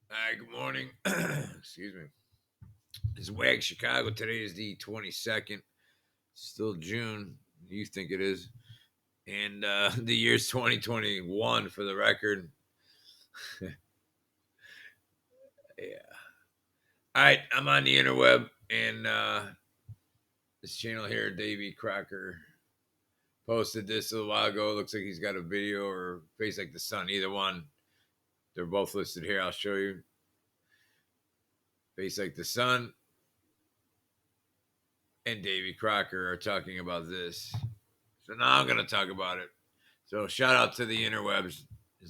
Hi, good morning. Excuse me. It's WAG Chicago. Today is the 22nd. Still June. You think it is. And the year's 2021 for the record. Yeah. All right. I'm on the interweb. And this channel here, Davey Crocker, posted this a little while ago. It looks like he's got a video or face like the sun. Either one. They're both listed here. I'll show you. Face like the sun and Davey Crocker are talking about this. So now I'm going to talk about it. So shout out to the interwebs.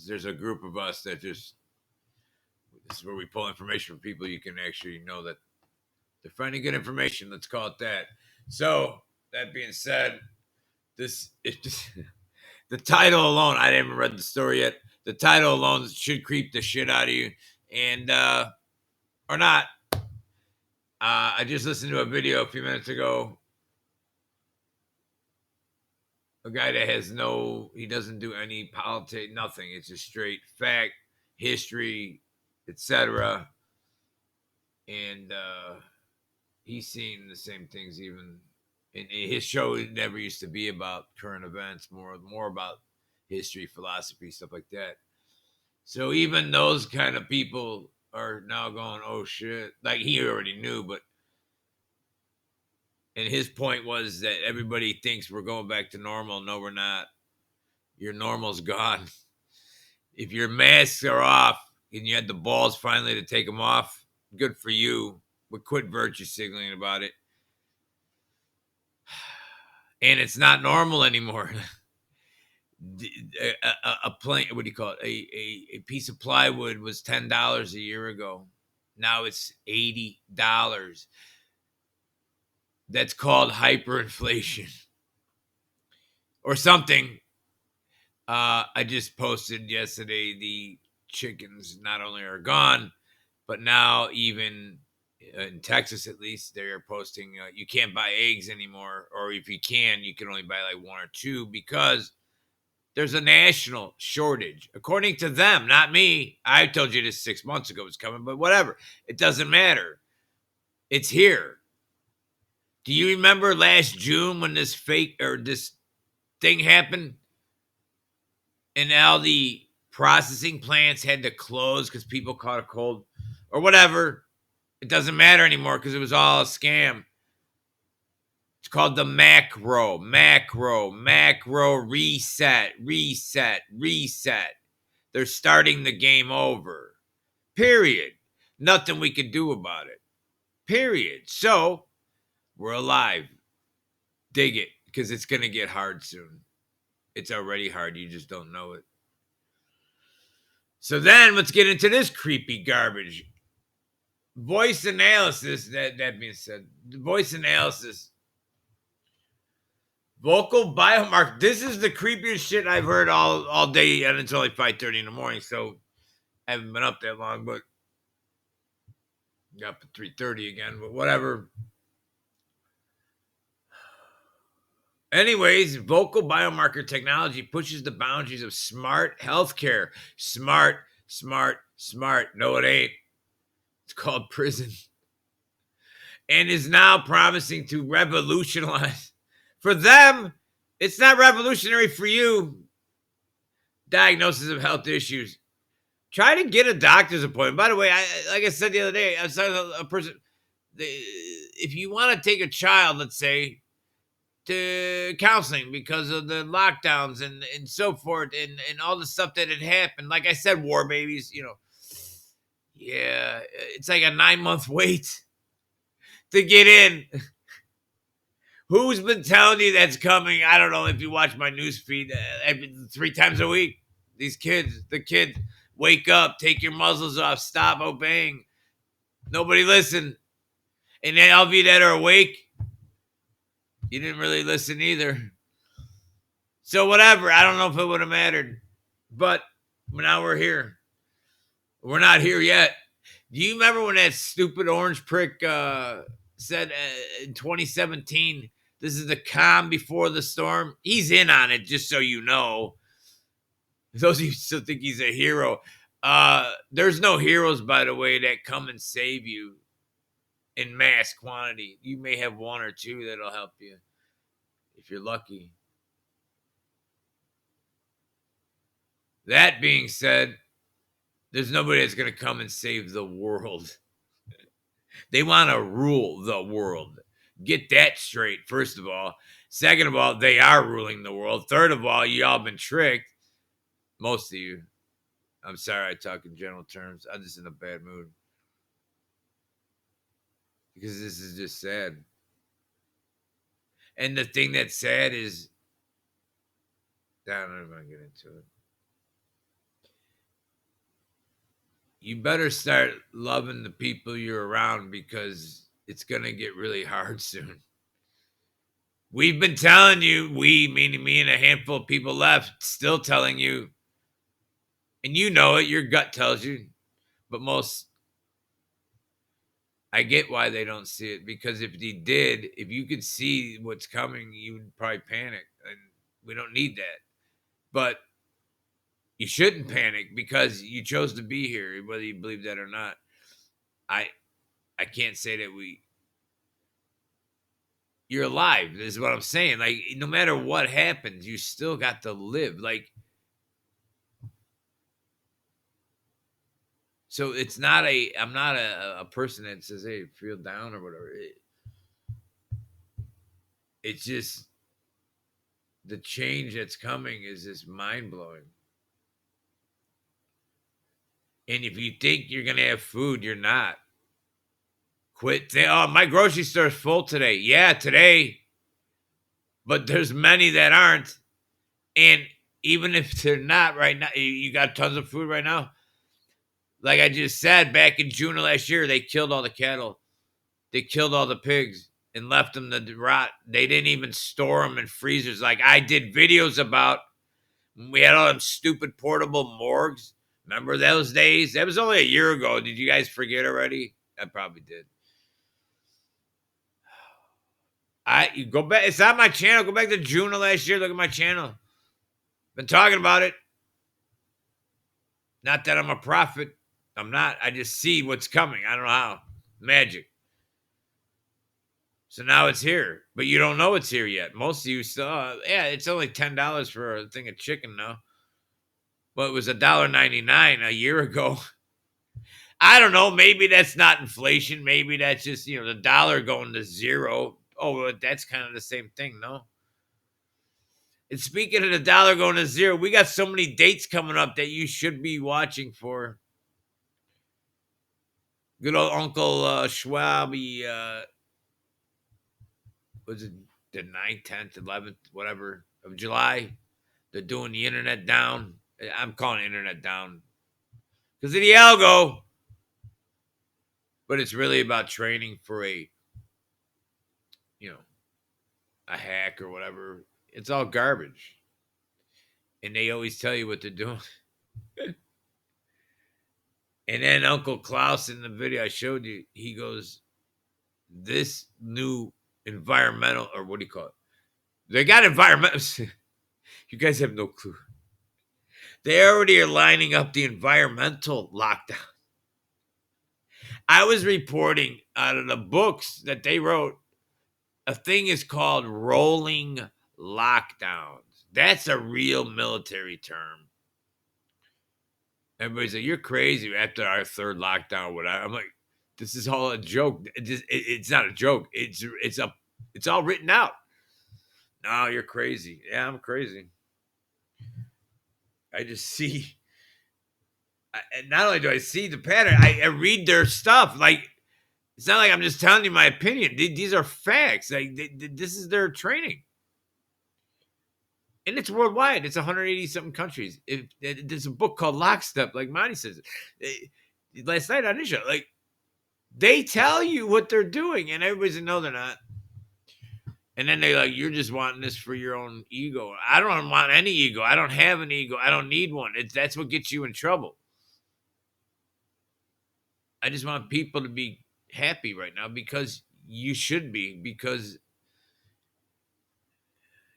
There's a group of us that just, this is where we pull information from people you can actually know that they're finding good information. Let's call it that. So that being said, this it just, the title alone, I haven't read the story yet. The title alone should creep the shit out of you, and or not. I just listened to a video a few minutes ago. A guy that has he doesn't do any politics, nothing. It's just straight fact, history, etc. And he's seen the same things. Even in his show, it never used to be about current events, more about history, philosophy, stuff like that. So even those kind of people are now going, oh shit, like he already knew, but and his point was that everybody thinks we're going back to normal. No, we're not. Your normal's gone. If your masks are off and you had the balls finally to take them off, good for you. But quit virtue signaling about it. And it's not normal anymore. A plank, what do you call it? A piece of plywood was $10 a year ago. Now it's $80. That's called hyperinflation or something. I just posted yesterday the chickens not only are gone, but now even in Texas, at least, they're posting you can't buy eggs anymore, or if you can only buy like one or two because there's a national shortage, according to them, not me. I told you this 6 months ago was coming, but whatever. It doesn't matter. It's here. Do you remember last June when this thing happened and all the processing plants had to close because people caught a cold or whatever? It doesn't matter anymore because it was all a scam. It's called the macro reset. They're starting the game over. Period. Nothing we could do about it. Period. So we're alive. Dig it because it's going to get hard soon. It's already hard. You just don't know it. So then let's get into this creepy garbage. Voice analysis, that being said, voice analysis, vocal biomarker. This is the creepiest shit I've heard all day, and it's only 5:30 in the morning, so I haven't been up that long, but got up at 3:30 again, but whatever. Anyways, vocal biomarker technology pushes the boundaries of smart healthcare. Smart. No, it ain't. It's called prison. And is now promising to revolutionize. For them, it's not revolutionary. For you. Diagnosis of health issues. Try to get a doctor's appointment. By the way, like I said the other day, I saw a person. If you want to take a child, let's say, to counseling because of the lockdowns and so forth and all the stuff that had happened. Like I said, war babies, yeah, it's like a 9-month wait to get in. Who's been telling you that's coming? I don't know if you watch my news feed 3 times a week. The kids, wake up, take your muzzles off, stop obeying. Nobody listened. And then all of you that are awake, you didn't really listen either. So whatever, I don't know if it would have mattered. But now we're here. We're not here yet. Do you remember when that stupid orange prick said in 2017, this is the calm before the storm? He's in on it, just so you know. Those of you still think he's a hero. There's no heroes, by the way, that come and save you in mass quantity. You may have one or two that'll help you if you're lucky. That being said, there's nobody that's going to come and save the world. They want to rule the world. Get that straight, first of all. Second of all, they are ruling the world. Third of all, y'all been tricked. Most of you. I'm sorry I talk in general terms. I'm just in a bad mood. Because this is just sad. And the thing that's sad is, I don't know if I can get into it. You better start loving the people you're around because it's going to get really hard soon. We've been telling you, we, meaning me and a handful of people left, still telling you, and you know it, your gut tells you, but most, I get why they don't see it, because if they did, if you could see what's coming, you would probably panic, and we don't need that. But you shouldn't panic because you chose to be here, whether you believe that or not. I I can't say that you're alive. This is what I'm saying. Like, no matter what happens, you still got to live. Like, so it's not I'm not a person that says, hey, feel down or whatever. It's just the change that's coming is just mind blowing. And if you think you're going to have food, you're not. Quit. Oh, my grocery store's full today. Yeah, today. But there's many that aren't. And even if they're not right now, you got tons of food right now. Like I just said, back in June of last year, they killed all the cattle. They killed all the pigs and left them to rot. They didn't even store them in freezers. Like I did videos about. We had all them stupid portable morgues. Remember those days? That was only a year ago. Did you guys forget already? I probably did. You go back. It's on my channel. Go back to June of last year. Look at my channel. Been talking about it. Not that I'm a prophet. I'm not. I just see what's coming. I don't know how. Magic. So now it's here, but you don't know it's here yet. Most of you still, yeah, it's only $10 for a thing of chicken now. Well, it was $1.99 a year ago. I don't know. Maybe that's not inflation. Maybe that's just, the dollar going to zero. Oh, but that's kind of the same thing, no? And speaking of the dollar going to zero, we got so many dates coming up that you should be watching for. Good old Uncle Schwab, was it the 9th, 10th, 11th, whatever, of July? They're doing the internet down. I'm calling internet down because of the algo. But it's really about training for you know, a hack or whatever. It's all garbage. And they always tell you what they're doing. And then Uncle Klaus in the video I showed you, he goes, this new environmental, or what do you call it? They got environmental. You guys have no clue. They already are lining up the environmental lockdown. I was reporting out of the books that they wrote, a thing is called rolling lockdowns. That's a real military term. Everybody's like, you're crazy after our third lockdown. Whatever. I'm like, this is all a joke. It's not a joke. It's all written out. No, you're crazy. Yeah, I'm crazy. I just see. And not only do I see the pattern, I read their stuff. Like, it's not like I'm just telling you my opinion. These are facts. Like, this is their training. And it's worldwide. It's 180 something countries. There's a book called Lockstep, like Monty says. Last night on this show, like, they tell you what they're doing, and everybody's like, no, they're not. And then they're like, you're just wanting this for your own ego. I don't want any ego. I don't have an ego. I don't need one. That's what gets you in trouble. I just want people to be happy right now because you should be, because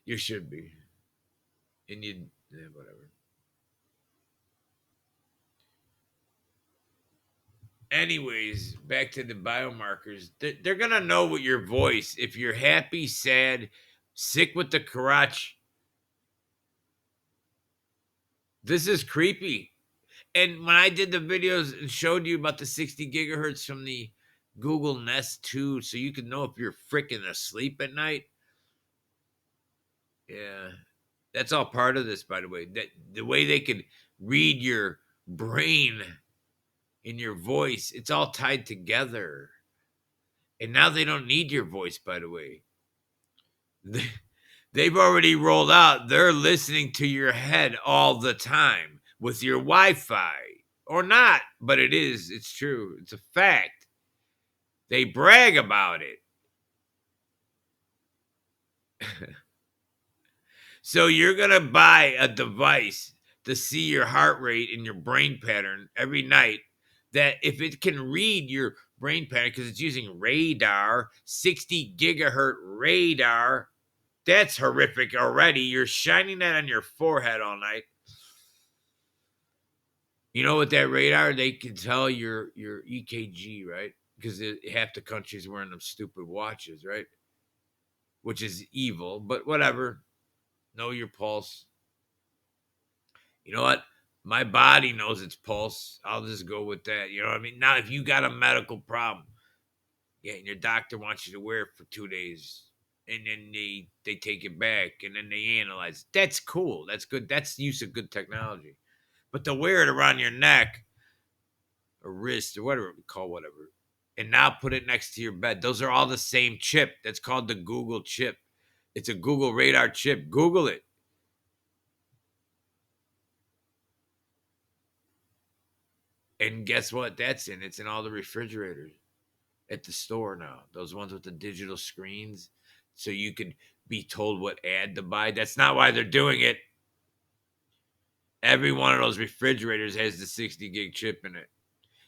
you should be. And whatever. anyways, back to the biomarkers. They're gonna know what your voice. If you're happy, sad, sick with the crotch, this is creepy. And when I did the videos and showed you about the 60 gigahertz from the Google Nest 2, so you can know if you're freaking asleep at night. Yeah, that's all part of this, by the way. That the way they can read your brain in your voice, it's all tied together. And now they don't need your voice, by the way. They've already rolled out. They're listening to your head all the time with your Wi-Fi. Or not, but it is. It's true. It's a fact. They brag about it. So you're going to buy a device to see your heart rate and your brain pattern every night, that if it can read your brain pattern because it's using radar, 60 gigahertz radar, that's horrific already. You're shining that on your forehead all night. You know what that radar, they can tell your EKG, right? Because half the country's wearing them stupid watches, right? Which is evil, but whatever. Know your pulse. You know what? My body knows its pulse. I'll just go with that. You know what I mean? Now, if you got a medical problem, yeah, and your doctor wants you to wear it for 2 days, and then they take it back, and then they analyze. That's cool. That's good. That's use of good technology. But to wear it around your neck or wrist or whatever we call whatever, and now put it next to your bed. Those are all the same chip. That's called the Google chip. It's a Google radar chip. Google it. And guess what? That's in. It's in all the refrigerators at the store now. Those ones with the digital screens. So you could be told what ad to buy. That's not why they're doing it. Every one of those refrigerators has the 60 gig chip in it.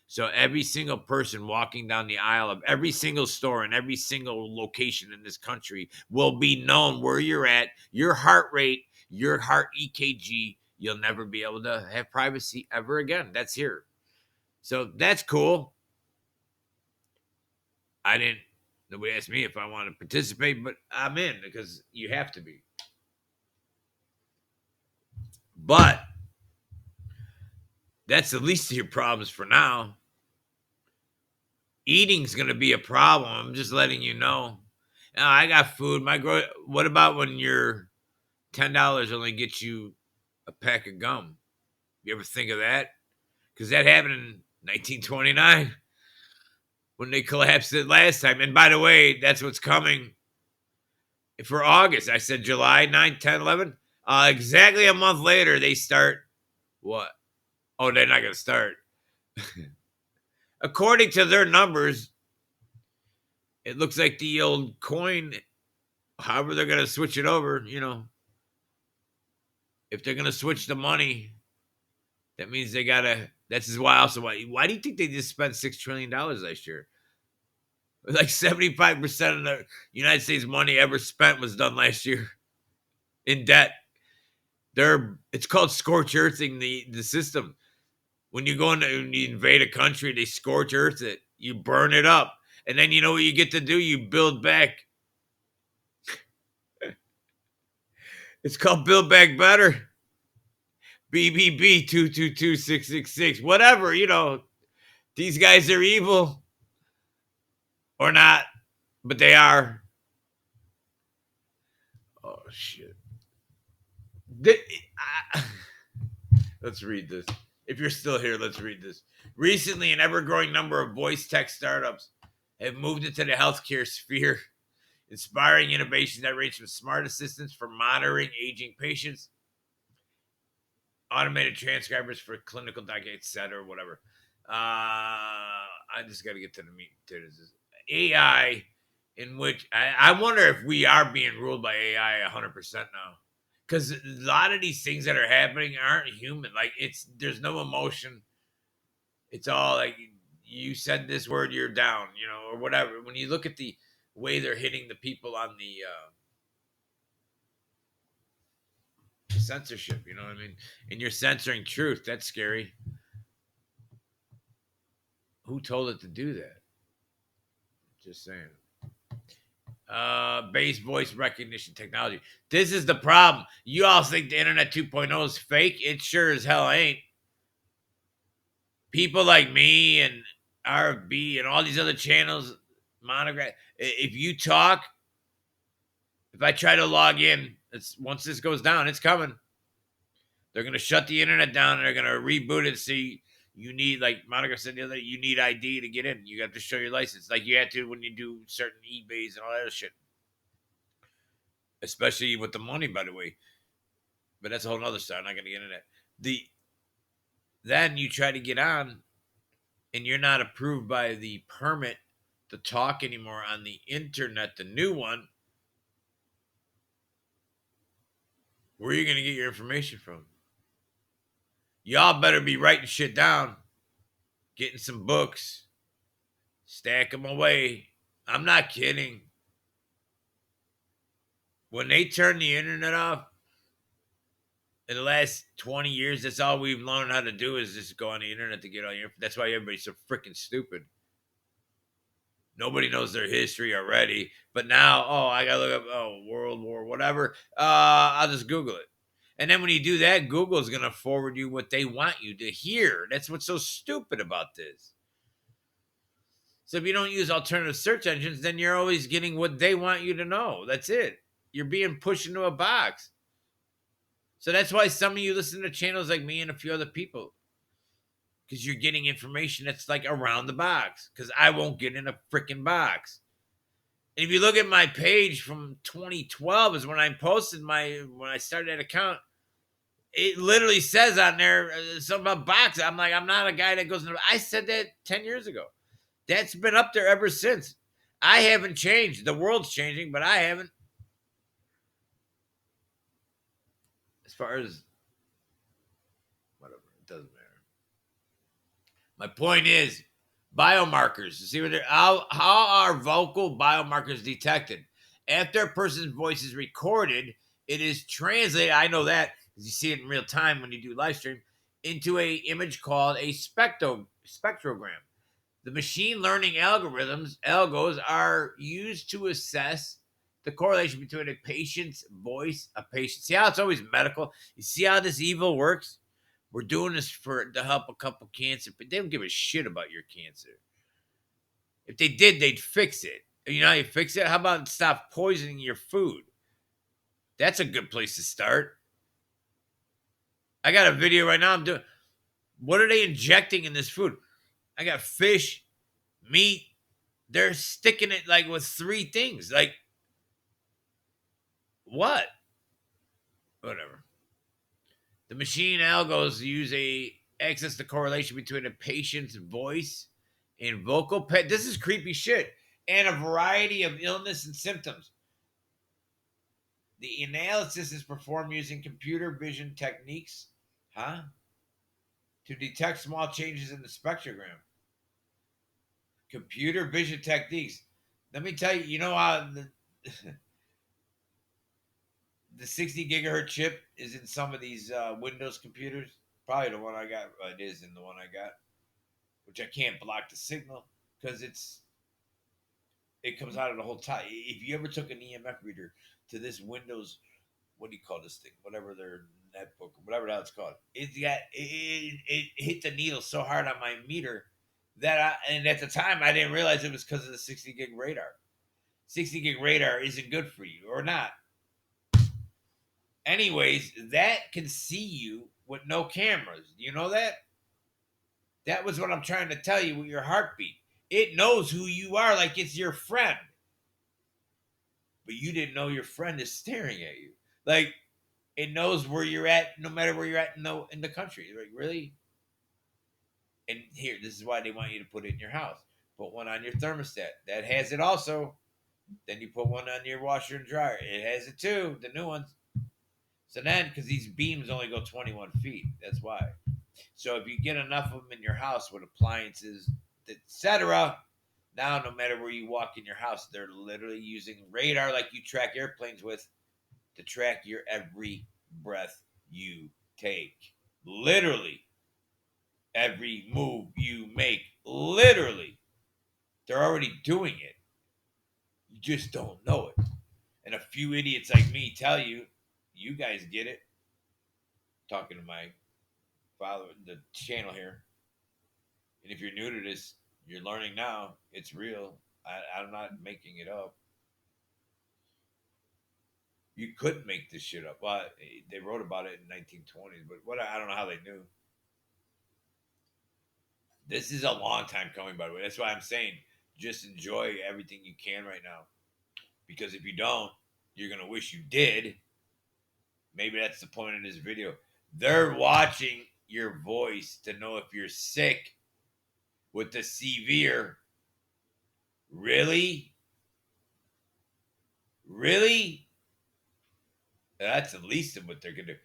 So every single person walking down the aisle of every single store in every single location in this country will be known where you're at, your heart rate, your heart EKG. You'll never be able to have privacy ever again. That's here. So that's cool. I didn't, nobody asked me if I want to participate, but I'm in because you have to be. But that's the least of your problems for now. Eating's going to be a problem. I'm just letting you know. Now, I got food. What about when your $10 only gets you a pack of gum? You ever think of that? Because that happened in 1929 when they collapsed it last time. And by the way, that's what's coming for August. I said July 9, 10, 11. Exactly a month later, they start what? Oh, they're not going to start. According to their numbers, it looks like the old coin, however they're going to switch it over, if they're going to switch the money, that means they got to. That's why also why do you think they just spent $6 trillion last year? Like 75% of the United States money ever spent was done last year in debt. It's called scorch earthing the system. When you go in and you invade a country, they scorch earth it. You burn it up. And then you know what you get to do? You build back. It's called Build Back Better. BBB 222666. Whatever, these guys are evil or not, but they are. Oh shit. Th- Let's read this. If you're still here, let's read this. Recently, an ever-growing number of voice tech startups have moved into the healthcare sphere, inspiring innovations that range from smart assistants for monitoring aging patients, automated transcribers for clinical document, etc., or whatever. I just got to get to the meat and potatoes. AI, in which I wonder if we are being ruled by AI 100% now, because a lot of these things that are happening aren't human. Like there's no emotion. It's all like you said this word, you're down, or whatever. When you look at the way they're hitting the people on the censorship, you know what I mean? And you're censoring truth. That's scary. Who told it to do that? Just saying. Base voice recognition technology. This is the problem. You all think the Internet 2.0 is fake. It sure as hell ain't. People like me and RFB and all these other channels, Monogram. If you talk, if I try to log in, it's once this goes down, it's coming. They're gonna shut the internet down and they're gonna reboot it. See, you need, like Monica said the other day, you need ID to get in. You have to show your license, like you had to when you do certain eBays and all that other shit. Especially with the money, by the way. But that's a whole nother story. I'm not gonna get into that. Then you try to get on, and you're not approved by the permit to talk anymore on the internet, the new one. Where are you gonna get your information from? Y'all better be writing shit down, getting some books, stack them away. I'm not kidding. When they turn the internet off in the last 20 years, that's all we've learned how to do is just go on the internet to get all your. That's why everybody's so freaking stupid. Nobody knows their history already. But now, I gotta look up World War, whatever. I'll just Google it. And then when you do that, Google's gonna forward you what they want you to hear. That's what's so stupid about this. So if you don't use alternative search engines, then you're always getting what they want you to know. That's it. You're being pushed into a box. So that's why some of you listen to channels like me and a few other people. Because you're getting information that's like around the box. Because I won't get in a freaking box. And if you look at my page from 2012 is when I posted when I started that account, it literally says on there something about box. I'm like, I'm not a guy that goes into. I said that 10 years ago. That's been up there ever since. I haven't changed. The world's changing, but I haven't. As far as whatever, it doesn't matter. My point is biomarkers. See what how are vocal biomarkers detected? After a person's voice is recorded, it is translated. I know that because you see it in real time when you do live stream into a image called a spectrogram. The machine learning algos, are used to assess the correlation between a patient's voice, See how it's always medical? You see how this evil works? We're doing this to help a couple cancer, but they don't give a shit about your cancer. If they did, they'd fix it. You know how you fix it? How about stop poisoning your food? That's a good place to start. I got a video right now I'm doing. What are they injecting in this food? I got fish, meat. They're sticking it like with 3 things. Like, what? Whatever. The machine algos access the correlation between a patient's voice and vocal pet. This is creepy shit. And a variety of illness and symptoms. The analysis is performed using computer vision techniques, to detect small changes in the spectrogram. Computer vision techniques. Let me tell you, you know how the 60 gigahertz chip is in some of these Windows computers? Probably the one I got. It is in the one I got, which I can't block the signal because it comes out of the whole top. If you ever took an EMF reader to this Windows, what do you call this thing? Whatever their netbook, whatever the hell it's called. It hit the needle so hard on my meter and at the time I didn't realize it was because of the 60 gig radar. 60 gig radar isn't good for you or not. Anyways, that can see you with no cameras. Do you know that? That was what I'm trying to tell you with your heartbeat. It knows who you are like it's your friend. But you didn't know your friend is staring at you. Like, it knows where you're at no matter where you're at in the country. Like, really? And here, this is why they want you to put it in your house. Put one on your thermostat. That has it also. Then you put one on your washer and dryer. It has it too, the new ones. So then, because these beams only go 21 feet, that's why. So if you get enough of them in your house with appliances, etc., now no matter where you walk in your house, they're literally using radar like you track airplanes with to track your every breath you take. Literally. Every move you make. Literally. They're already doing it. You just don't know it. And a few idiots like me tell you, you guys get it. Talking to my father, the channel here. And if you're new to this, you're learning now. It's real. I'm not making it up. You couldn't make this shit up. Well, they wrote about it in 1920s, but what I don't know how they knew. This is a long time coming, by the way. That's why I'm saying just enjoy everything you can right now. Because if you don't, you're gonna wish you did. Maybe that's the point of this video. They're watching your voice to know if you're sick with the severe. Really? Really? That's the least of what they're gonna do.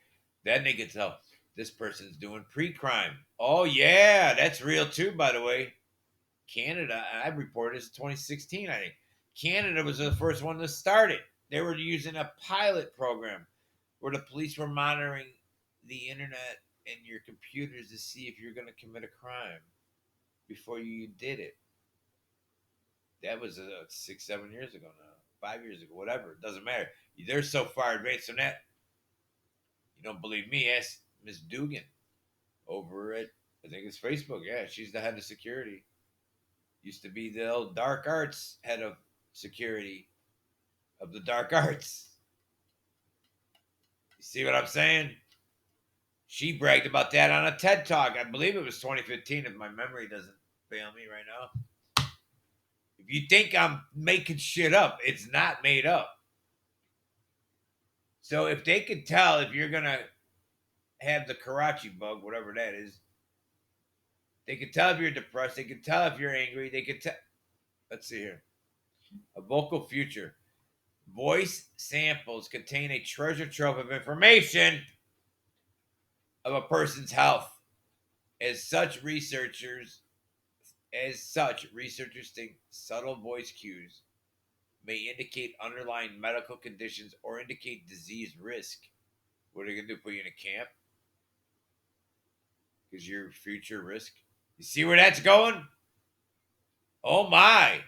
Then they can tell this person's doing pre-crime. Oh yeah, that's real too, by the way. Canada, I reported this in 2016, I think. Canada was the first one to start it. They were using a pilot program where the police were monitoring the internet and your computers to see if you're going to commit a crime before you did it. That was 6, 7 years ago now, 5 years ago, whatever. It doesn't matter. They're so far advanced on that. You don't believe me? Ask Miss Dugan over at, I think it's Facebook. Yeah, she's the head of security. Used to be the old dark arts head of security of the dark arts. You see what I'm saying? She bragged about that on a TED Talk. I believe it was 2015, if my memory doesn't fail me right now. If you think I'm making shit up, it's not made up. So if they could tell if you're going to have the Karachi bug, whatever that is, they could tell if you're depressed. They could tell if you're angry. They could tell. Let's see here. A vocal future. Voice samples contain a treasure trove of information of a person's health. As such, researchers think subtle voice cues may indicate underlying medical conditions or indicate disease risk. What are they going to do? Put you in a camp? Because you're future risk? You see where that's going? Oh my.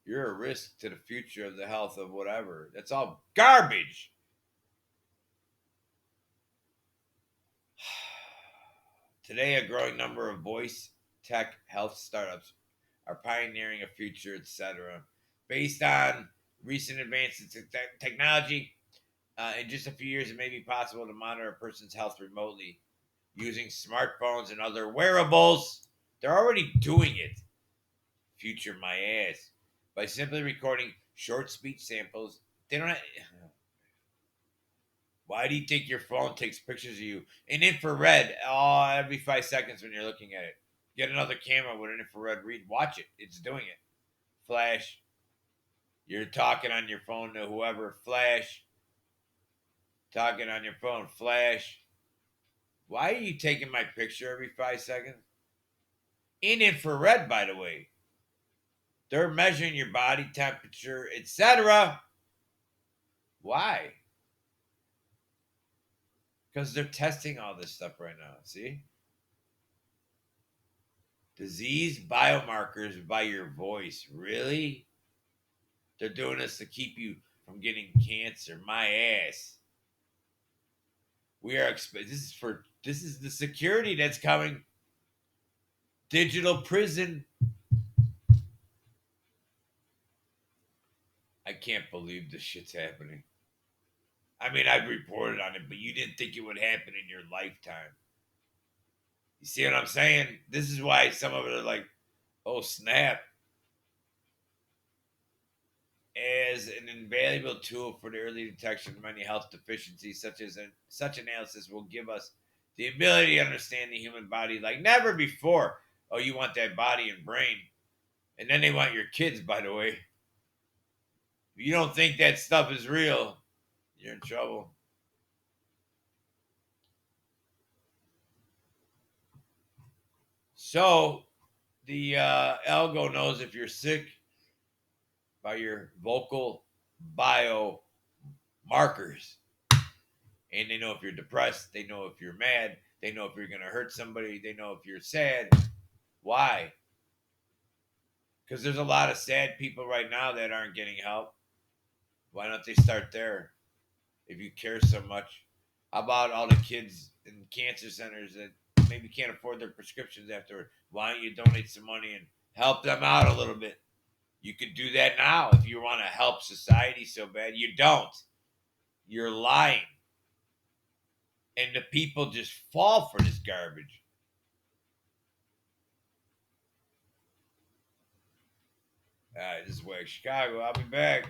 You're a risk to the future of the health of whatever. That's all garbage. Today, a growing number of voice tech health startups are pioneering a future, etc. Based on recent advances in technology, in just a few years, it may be possible to monitor a person's health remotely using smartphones and other wearables. They're already doing it. Future my ass. By simply recording short speech samples. They don't have, why do you think your phone takes pictures of you in infrared every 5 seconds when you're looking at it? Get another camera with an infrared read. Watch it. It's doing it. Flash. You're talking on your phone to whoever. Flash. Talking on your phone. Flash. Why are you taking my picture every 5 seconds? In infrared, by the way. They're measuring your body temperature, etc. Why? Because they're testing all this stuff right now. See? Disease biomarkers by your voice. Really? They're doing this to keep you from getting cancer. My ass. This is the security that's coming. Digital prison. I can't believe this shit's happening. I mean, I've reported on it, but you didn't think it would happen in your lifetime. You see what I'm saying? This is why some of it are like, oh snap. As an invaluable tool for the early detection of many health deficiencies, such analysis will give us the ability to understand the human body like never before. Oh, you want that body and brain. And then they want your kids, by the way. If you don't think that stuff is real, you're in trouble. So the algo knows if you're sick by your vocal biomarkers. And they know if you're depressed. They know if you're mad. They know if you're going to hurt somebody. They know if you're sad. Why? Because there's a lot of sad people right now that aren't getting help. Why don't they start there if you care so much? How about all the kids in cancer centers that maybe can't afford their prescriptions afterward? Why don't you donate some money and help them out a little bit? You could do that now if you want to help society so bad. You don't. You're lying. And the people just fall for this garbage. All right, this is Wag Chicago. I'll be back.